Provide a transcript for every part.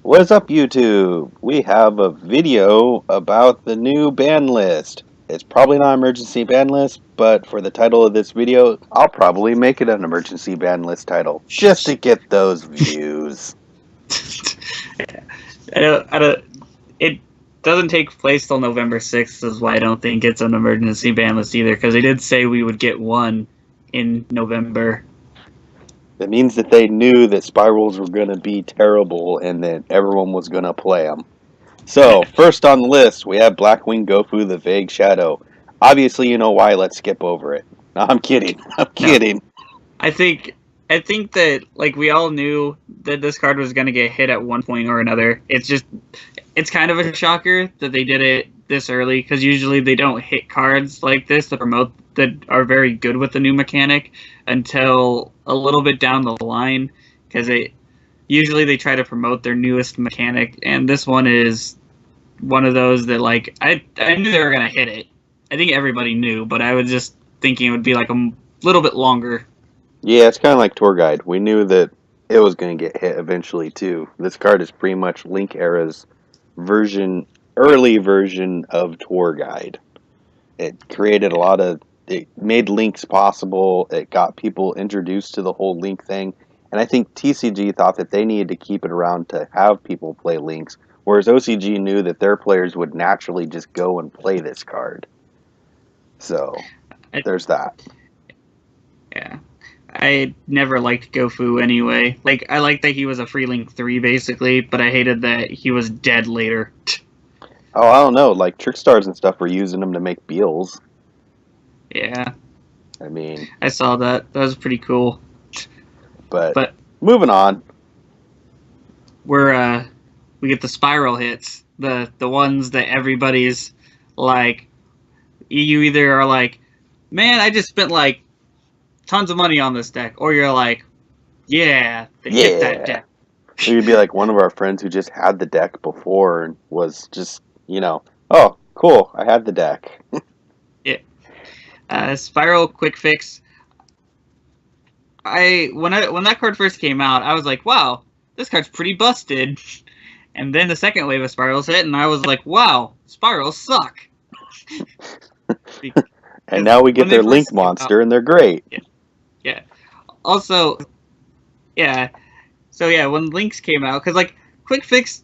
What's up, YouTube? We have a video about the new ban list. It's probably not an emergency ban list, but for the title of this video, I'll probably make it an emergency ban list title, just to get those views. It doesn't take place till November 6th, is why I don't think it's an emergency ban list either, because they did say we would get one in November. That means that they knew that spirals were going to be terrible and that everyone was going to play them. So, first on the list, we have Blackwing Goku, the Vague Shadow. Obviously, you know why. Let's skip over it. No, I'm kidding. I'm kidding. I think that, like, we all knew that this card was going to get hit at one point or another. It's kind of a shocker that they did it this early, because usually they don't hit cards like this that promote that are very good with the new mechanic until a little bit down the line, because usually they try to promote their newest mechanic, and this one is one of those that, like, I knew they were going to hit it. I think everybody knew, but I was just thinking it would be like a little bit longer. Yeah, it's kind of like Tour Guide. We knew that it was going to get hit eventually, too. This card is pretty much Link Era's early version of Tour Guide. It created it made links possible. It got people introduced to the whole link thing. And I think TCG thought that they needed to keep it around to have people play links, whereas OCG knew that their players would naturally just go and play this card. So, there's that. Yeah. I never liked Gofu anyway. Like, I liked that he was a free Link 3, basically, but I hated that he was dead later. Oh, I don't know. Like, Trickstars and stuff were using them to make Beals. Yeah. I mean... I saw that. That was pretty cool. But moving on. We get the spiral hits. The ones that everybody's like... You either are like, man, I just spent, like, tons of money on this deck, or you're like, yeah, hit that deck. Or you'd be like one of our friends who just had the deck before and was just, oh, cool, I had the deck. Yeah. Spiral Quick Fix. When that card first came out, I was like, wow, this card's pretty busted. And then the second wave of spirals hit, and I was like, wow, spirals suck. And now we get their Link monster, and they're great. Yeah. Also, yeah. So yeah, when Links came out, because like Quick Fix,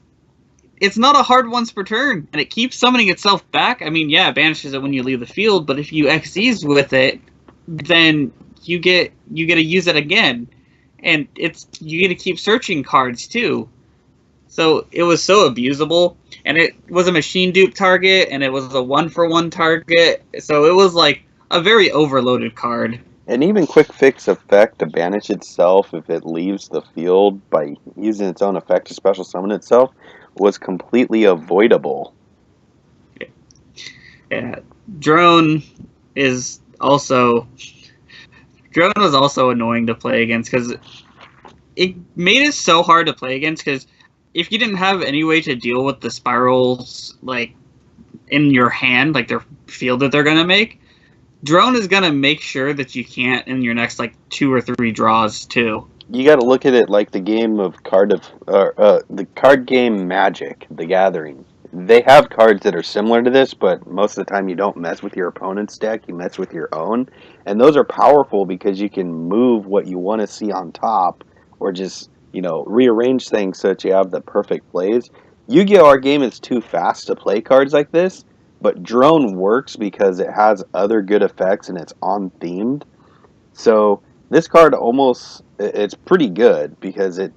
it's not a hard once per turn, and it keeps summoning itself back. I mean, yeah, it banishes it when you leave the field, but if you XYZ with it, then you get to use it again, and you get to keep searching cards too. So it was so abusable, and it was a machine dupe target, and it was a 1-for-1 target. So it was like a very overloaded card. And even Quick Fix effect to banish itself if it leaves the field by using its own effect to special summon itself was completely avoidable. Yeah. Drone was also annoying to play against, because it made it so hard to play against, because if you didn't have any way to deal with the spirals, like, in your hand, like their field that they're going to make, Drone is going to make sure that you can't in your next, like, 2 or 3 draws, too. You got to look at it like the game of the card game Magic, The Gathering. They have cards that are similar to this, but most of the time you don't mess with your opponent's deck, you mess with your own. And those are powerful because you can move what you want to see on top, or just, rearrange things so that you have the perfect plays. Yu-Gi-Oh! Our game is too fast to play cards like this, but Drone works because it has other good effects and it's on-themed. So this card it's pretty good because it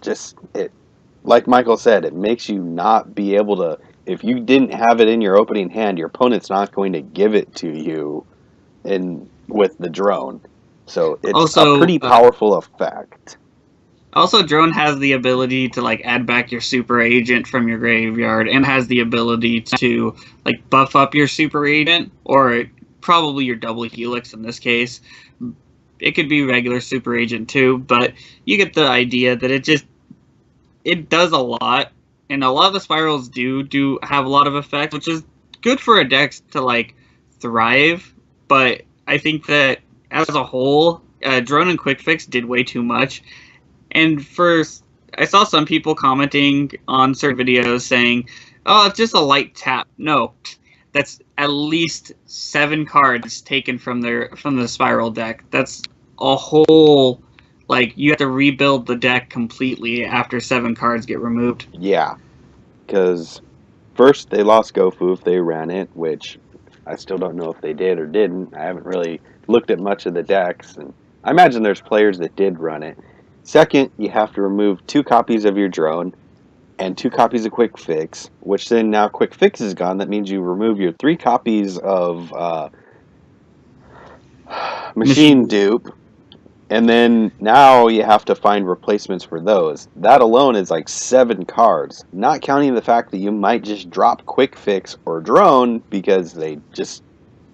like Michael said, it makes you not be able to, if you didn't have it in your opening hand, your opponent's not going to give it to you with the Drone. So it's also a pretty powerful effect. Also, Drone has the ability to, like, add back your Super Agent from your graveyard, and has the ability to, like, buff up your Super Agent, or probably your Double Helix in this case. It could be regular Super Agent too, but you get the idea that it does a lot, and a lot of the spirals do have a lot of effect, which is good for a deck to, like, thrive, but I think that as a whole, Drone and Quick Fix did way too much. And for I saw some people commenting on certain videos saying, "Oh, it's just a light tap." No, that's at least 7 cards taken from the spiral deck. That's a whole, like, you have to rebuild the deck completely after 7 cards get removed. Yeah, because first they lost Gofu if they ran it, which I still don't know if they did or didn't. I haven't really looked at much of the decks, and I imagine there's players that did run it. Second, you have to remove 2 copies of your drone and 2 copies of Quick Fix, which then now Quick Fix is gone. That means you remove your 3 copies of Machine Dupe, and then now you have to find replacements for those. That alone is like 7 cards, not counting the fact that you might just drop Quick Fix or Drone because they just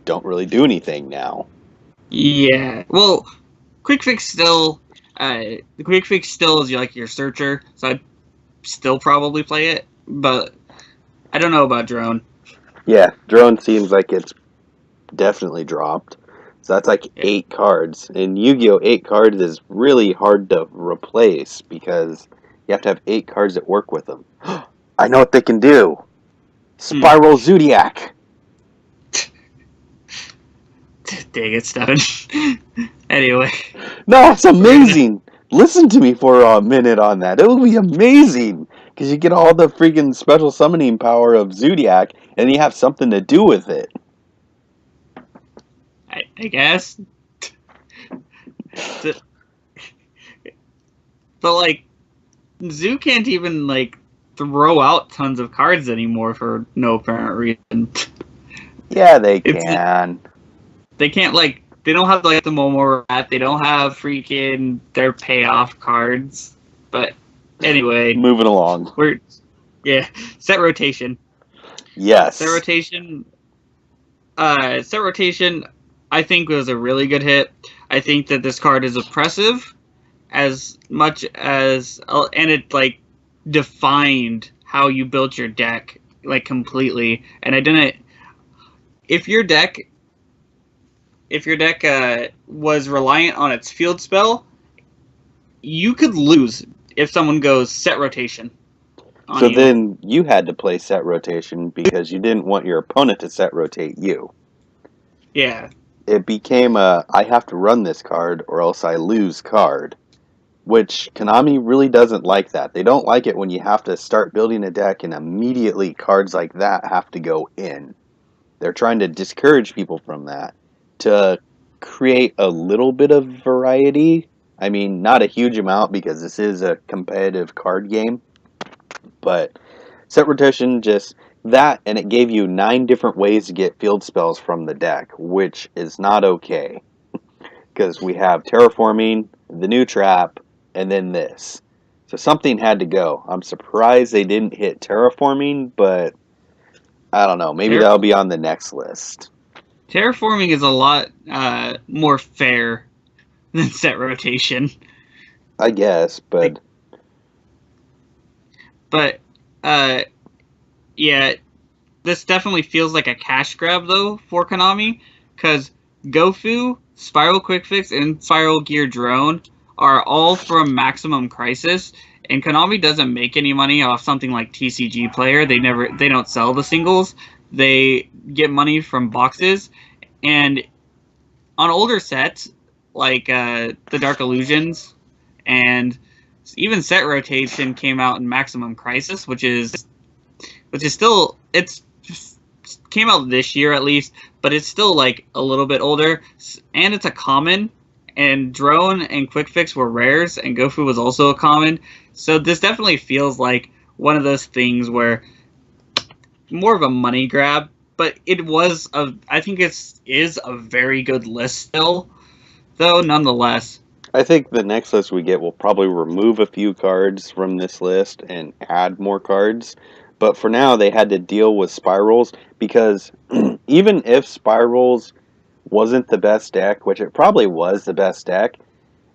don't really do anything now. Yeah. Well, Quick Fix still, the Quick Fix still is like your searcher, so I'd still probably play it, but I don't know about Drone. Yeah, Drone seems like it's definitely dropped. So that's like Yeah. 8 cards. In Yu-Gi-Oh! 8 cards is really hard to replace because you have to have 8 cards that work with them. I know what they can do! Spiral Zodiac! Dang it, Stefan. Anyway. No, it's amazing! Listen to me for a minute on that. It will be amazing! Because you get all the freaking special summoning power of Zodiac, and you have something to do with it. I guess. But, like, Zoo can't even, like, throw out tons of cards anymore for no apparent reason. Yeah, they can. They can't, like, they don't have, like, the Momo Rat. They don't have freaking their payoff cards. But anyway. Moving along. Set rotation. Yes. Set rotation, I think was a really good hit. I think that this card is oppressive as much as, and it, like, defined how you built your deck, like, completely. And I didn't, if your deck was reliant on its field spell, you could lose if someone goes set rotation on So you. then you had to play set rotation because you didn't want your opponent to set rotate you. Yeah. It became a, I have to run this card or else I lose card, which Konami really doesn't like that. They don't like it when you have to start building a deck and immediately cards like that have to go in. They're trying to discourage people from that to create a little bit of variety. I mean, not a huge amount because this is a competitive card game, but set rotation just that, and it gave you 9 different ways to get field spells from the deck, which is not okay. Because we have terraforming, the new trap, and then this. So something had to go. I'm surprised they didn't hit terraforming, but I don't know. Maybe that'll be on the next list. Terraforming is a lot more fair than set rotation. I guess, but... yeah, this definitely feels like a cash grab, though, for Konami, because Gofu, Spiral Quick Fix, and Spiral Gear Drone are all from Maximum Crisis, and Konami doesn't make any money off something like TCG Player. They don't sell the singles. They get money from boxes, and on older sets like the Dark Illusions and even Set Rotation came out in Maximum Crisis, which is still, it's came out this year at least, but it's still like a little bit older, and it's a common. And Drone and Quick Fix were rares, and Gofu was also a common. So this definitely feels like one of those things where more of a money grab, but I think it is a very good list still, though, nonetheless. I think the next list we get will probably remove a few cards from this list and add more cards. But for now, they had to deal with Spirals because even if Spirals wasn't the best deck, which it probably was the best deck,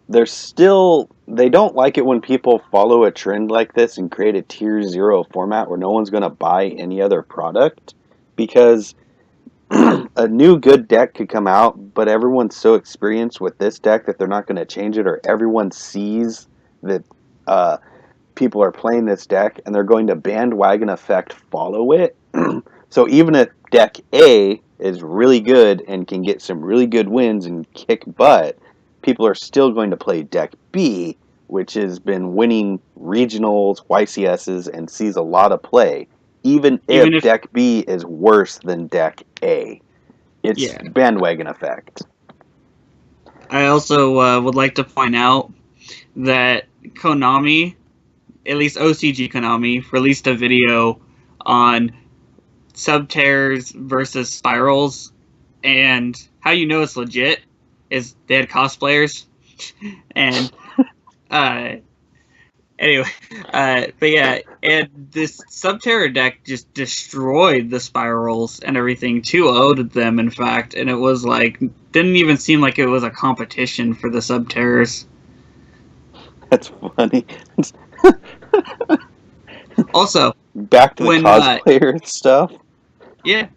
they don't like it when people follow a trend like this and create a tier 0 format where no one's going to buy any other product, because a new good deck could come out, but everyone's so experienced with this deck that they're not going to change it, or everyone sees that people are playing this deck and they're going to bandwagon effect follow it. So even if deck A is really good and can get some really good wins and kick butt, people are still going to play deck B, which has been winning regionals, YCSs, and sees a lot of play, even if deck B is worse than deck A. It's bandwagon effect. I also would like to point out that Konami, at least OCG Konami, released a video on Subterrors versus Spirals, and how you know it's legit is they had cosplayers, and anyway, but yeah, and this Subterror deck just destroyed the Spirals and everything, 2-0 to them, in fact, and it was like, didn't even seem like it was a competition for the Subterrors. That's funny. Also, back to the cosplayer stuff. Yeah.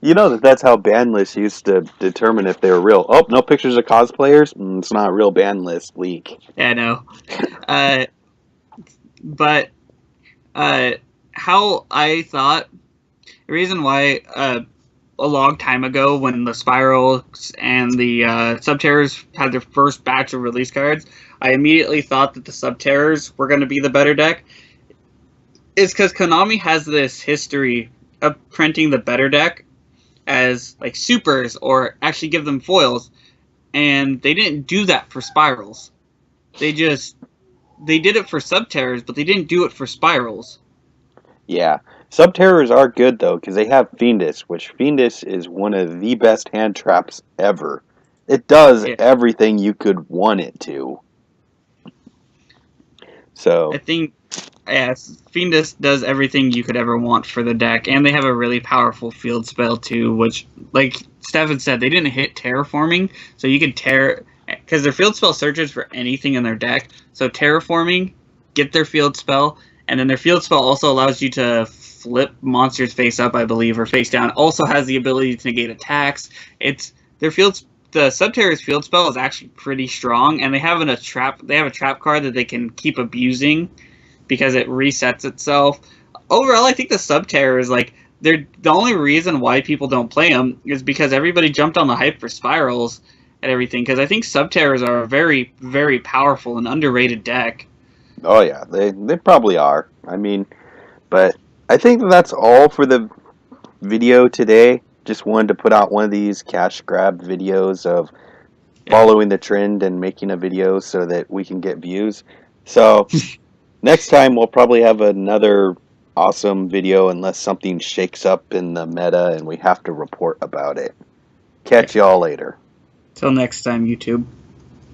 You know that's how banlists used to determine if they were real. Oh, no pictures of cosplayers? It's not a real banlist leak. Yeah, I know. But how I thought, the reason why a long time ago when the Spirals and the Subterrors had their first batch of release cards, I immediately thought that the Subterrors were going to be the better deck. It's because Konami has this history of printing the better deck as like supers or actually give them foils, and they didn't do that for Spirals. They did it for Subterrors, but they didn't do it for Spirals. Yeah. Subterrors are good, though, because they have Fiendus, which Fiendus is one of the best hand traps ever. It does everything you could want it to. So I think, Fiendus does everything you could ever want for the deck, and they have a really powerful field spell, too, which, like Stefan said, they didn't hit Terraforming, so you could because their field spell searches for anything in their deck, so Terraforming, get their field spell, and then their field spell also allows you to flip monsters face up, I believe, or face down. Also has the ability to negate attacks. The Subterror's field spell is actually pretty strong, and they have a trap card that they can keep abusing because it resets itself. Overall, I think the Subterror is like the only reason why people don't play them is because everybody jumped on the hype for Spirals and everything. Because I think Subterrors are a very, very powerful and underrated deck. Oh yeah, they probably are. I mean, but I think that's all for the video today. Just wanted to put out one of these cash grab videos of following the trend and making a video so that we can get views. So next time we'll probably have another awesome video unless something shakes up in the meta and we have to report about it. Catch y'all later. Till next time, YouTube.